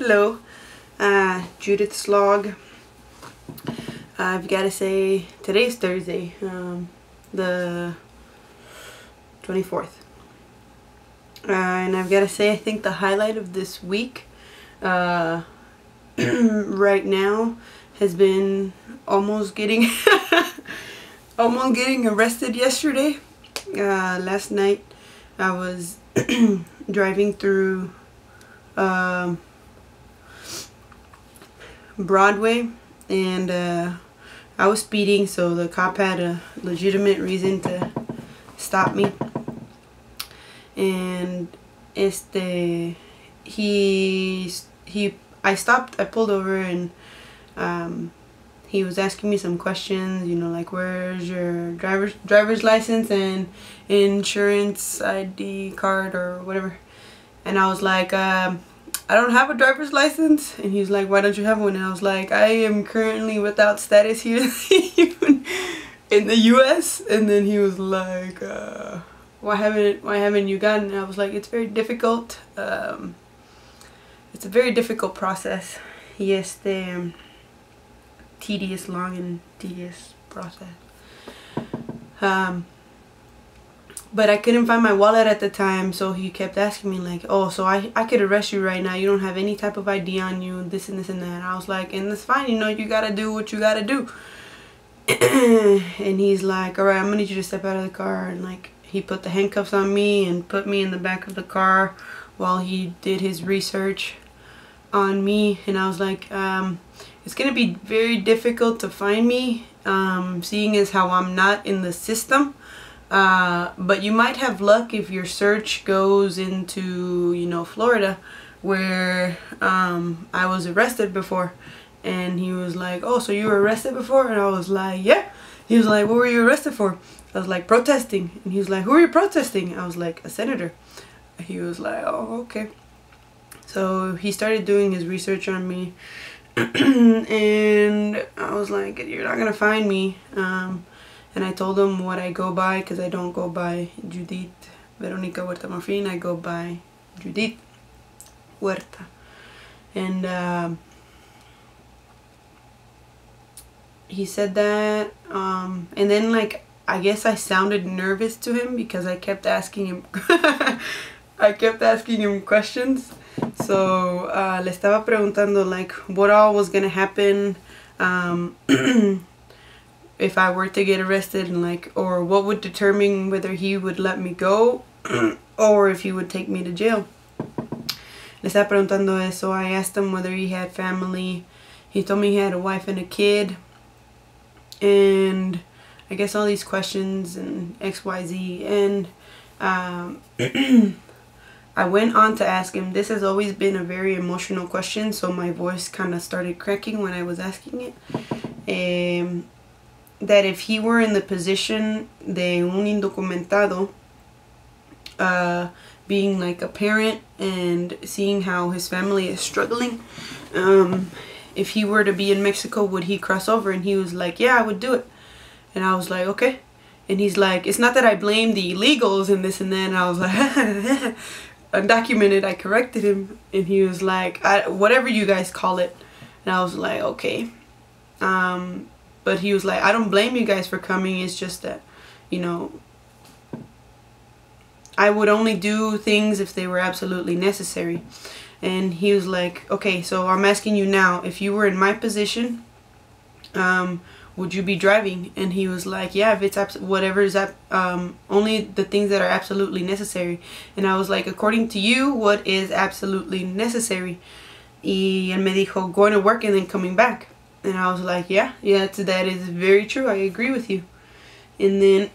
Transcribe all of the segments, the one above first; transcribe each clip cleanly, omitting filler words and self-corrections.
Hello, Judith's log. I've got to say today's Thursday, the 24th, and I've got to say I think the highlight of this week right now has been almost getting arrested yesterday. Last night I was driving through Broadway, and I was speeding, so the cop had a legitimate reason to stop me. And I stopped, I pulled over, and he was asking me some questions, you know, like where's your driver's license and insurance ID card or whatever. And I was like, I don't have a driver's license. And he's like, why don't you have one? And I was like, I am currently without status here in the US. And then he was like, why haven't you gotten it? And I was like, it's very difficult. It's a very difficult process. Yes, the long and tedious process. But I couldn't find my wallet at the time, so he kept asking me like, oh, so I could arrest you right now. You don't have any type of ID on you, this and this and that. And I was like, and that's fine, you know, you gotta do what you gotta do. And he's like, alright, I'm gonna need you to step out of the car. And like, he put the handcuffs on me and put me in the back of the car while he did his research on me. And I was like, it's gonna be very difficult to find me, seeing as how I'm not in the system. But you might have luck if your search goes into, you know, Florida, where I was arrested before. And he was like, oh, so you were arrested before? And I was like, yeah. He was like, what were you arrested for? I was like, protesting. And he was like, who are you protesting? I was like, a senator. He was like, oh, okay. So he started doing his research on me. And I was like, you're not gonna find me. And I told him what I go by, because I don't go by Judith Veronica Huerta Morfin, I go by Judith Huerta. And he said that, and then like, I guess I sounded nervous to him because I kept asking him questions. So le estaba preguntando like what all was gonna happen if I were to get arrested, and like, or what would determine whether he would let me go or if he would take me to jail. Le estaba preguntando eso. I asked him whether he had family. He told me he had a wife and a kid, and I guess all these questions and XYZ. And I went on to ask him, this has always been a very emotional question, so my voice kind of started cracking when I was asking it. That if he were in the position de un indocumentado, being like a parent and seeing how his family is struggling, if he were to be in Mexico, would he cross over? And he was like, yeah, I would do it. And I was like, okay. And he's like, it's not that I blame the illegals and this and that. And I was like, undocumented. I corrected him, and he was like, whatever you guys call it. And I was like, okay. But he was like, I don't blame you guys for coming. It's just that, you know, I would only do things if they were absolutely necessary. And he was like, okay, so I'm asking you now, if you were in my position, would you be driving? And he was like, yeah, if it's whatever is only the things that are absolutely necessary. And I was like, according to you, what is absolutely necessary? Y él me dijo, going to work and then coming back. And I was like, yeah, that is very true. I agree with you. And then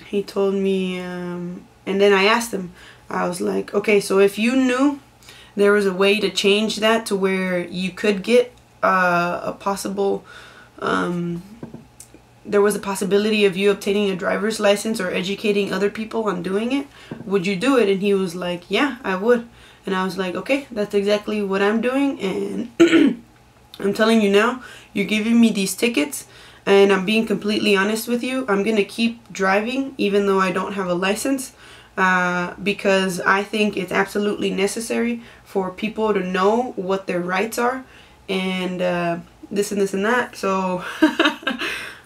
he told me, and then I asked him, I was like, okay, so if you knew there was a way to change that to where you could get a possible, there was a possibility of you obtaining a driver's license or educating other people on doing it, would you do it? And he was like, yeah, I would. And I was like, okay, that's exactly what I'm doing. And I'm telling you now, you're giving me these tickets, and I'm being completely honest with you. I'm going to keep driving even though I don't have a license. because I think it's absolutely necessary for people to know what their rights are, and this and this and that. So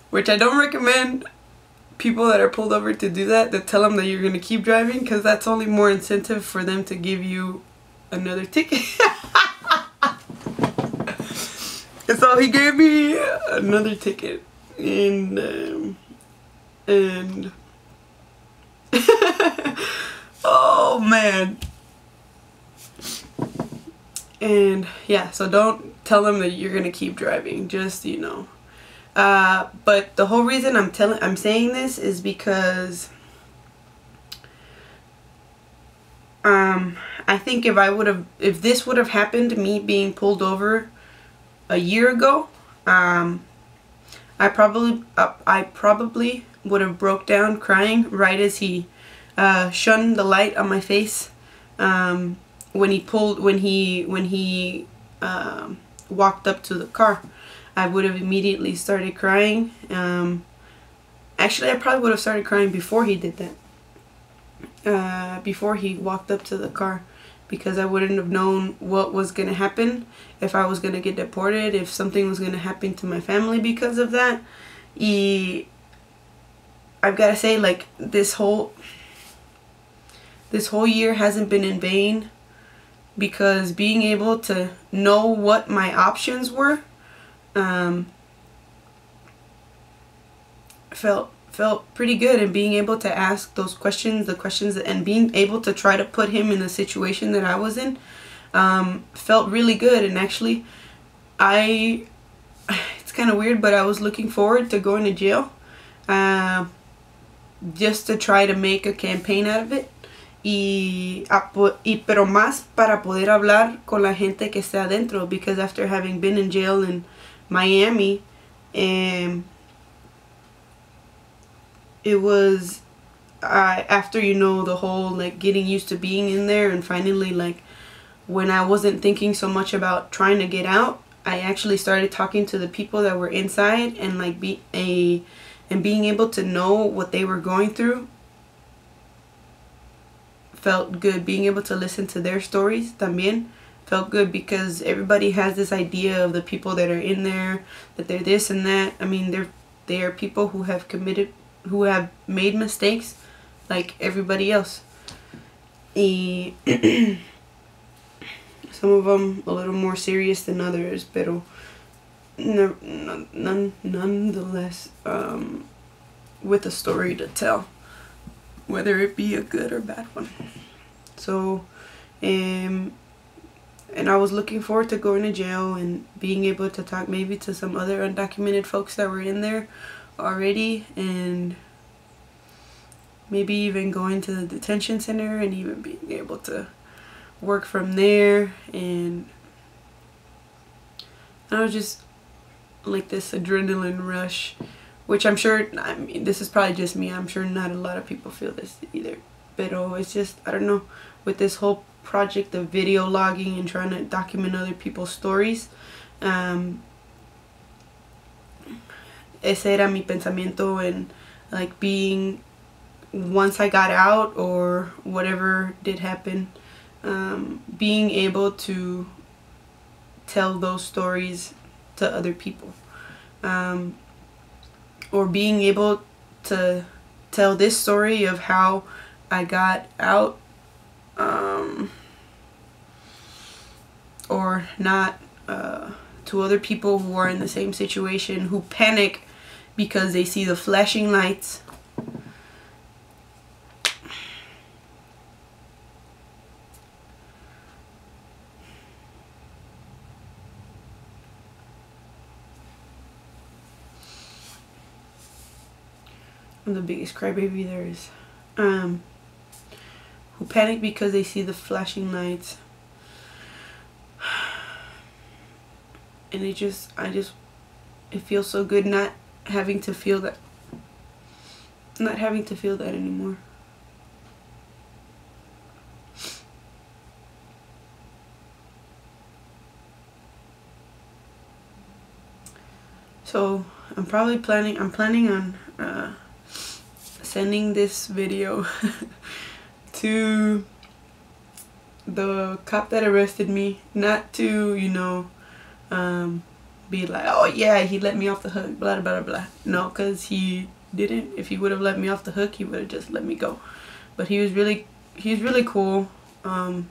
which I don't recommend people that are pulled over to do that, that tell them that you're going to keep driving, because that's only more incentive for them to give you another ticket. And so he gave me another ticket, and oh man. And yeah, so don't tell them that you're gonna keep driving, just, you know. But the whole reason I'm saying this is because I think if this would have happened, me being pulled over a year ago, I probably would have broke down crying right as he shunned the light on my face, when he walked up to the car. I would have immediately started crying. Actually, I probably would have started crying before he did that. Before he walked up to the car, because I wouldn't have known what was going to happen, if I was going to get deported, if something was going to happen to my family because of that. I've got to say, like, this whole year hasn't been in vain, because being able to know what my options were, felt pretty good, and being able to ask those questions, and being able to try to put him in the situation that I was in, felt really good. And actually, it's kind of weird, but I was looking forward to going to jail, just to try to make a campaign out of it, pero más para poder hablar con la gente que está adentro, because after having been in jail in Miami, it was after, you know, the whole, like, getting used to being in there, and finally, like, when I wasn't thinking so much about trying to get out, I actually started talking to the people that were inside, and like being able to know what they were going through felt good. Being able to listen to their stories también felt good, because everybody has this idea of the people that are in there, that they're this and that. I mean, they are people who have made mistakes like everybody else. Some of them a little more serious than others, pero nonetheless, with a story to tell, whether it be a good or bad one. So, and I was looking forward to going to jail and being able to talk maybe to some other undocumented folks that were in there already, and maybe even going to the detention center and even being able to work from there. And I was just like this adrenaline rush, which I'm sure, I mean, this is probably just me, I'm sure not a lot of people feel this either, pero it's just, I don't know, with this whole project of video logging and trying to document other people's stories, ese era mi pensamiento. And like, being, once I got out or whatever did happen, being able to tell those stories to other people, or being able to tell this story of how I got out, or not, to other people who are in the same situation, who panic because they see the flashing lights. I'm the biggest crybaby there is. Who panic because they see the flashing lights. And it feels so good not having to feel that. Not having to feel that anymore. So I'm planning on sending this video to the cop that arrested me, not to, you know, be like, oh yeah, he let me off the hook, blah blah blah. No, because he didn't. If he would have let me off the hook, he would have just let me go. But he was really cool. I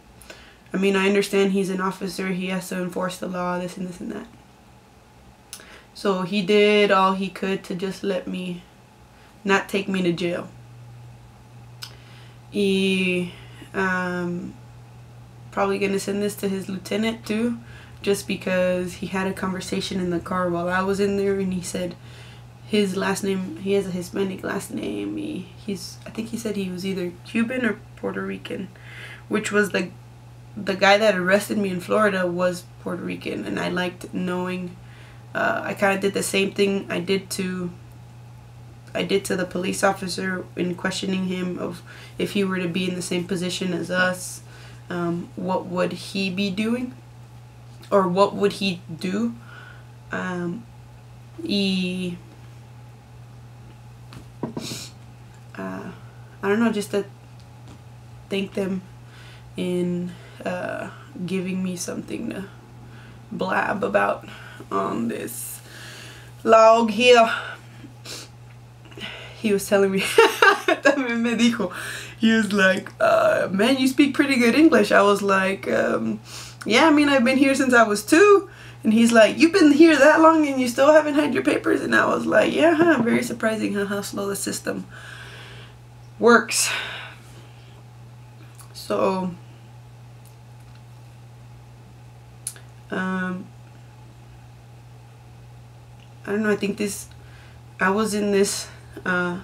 mean, I understand he's an officer, he has to enforce the law, this and this and that. So he did all he could to just let me, not take me to jail. He probably gonna send this to his lieutenant too, just because he had a conversation in the car while I was in there, and he said his last name, he has a Hispanic last name. I think he said he was either Cuban or Puerto Rican, which was the guy that arrested me in Florida was Puerto Rican, and I liked knowing. I kind of did the same thing I did to the police officer in questioning him of if he were to be in the same position as us, what would he be doing, or what would he do. I don't know, just to thank them in giving me something to blab about on this log here. He was telling me, también me dijo, he was like, man, you speak pretty good English. I was like, yeah, I mean, I've been here since I was 2. And he's like, you've been here that long and you still haven't had your papers? And I was like, yeah, huh? Very surprising how slow the system works. So I don't know, I think I was in this funk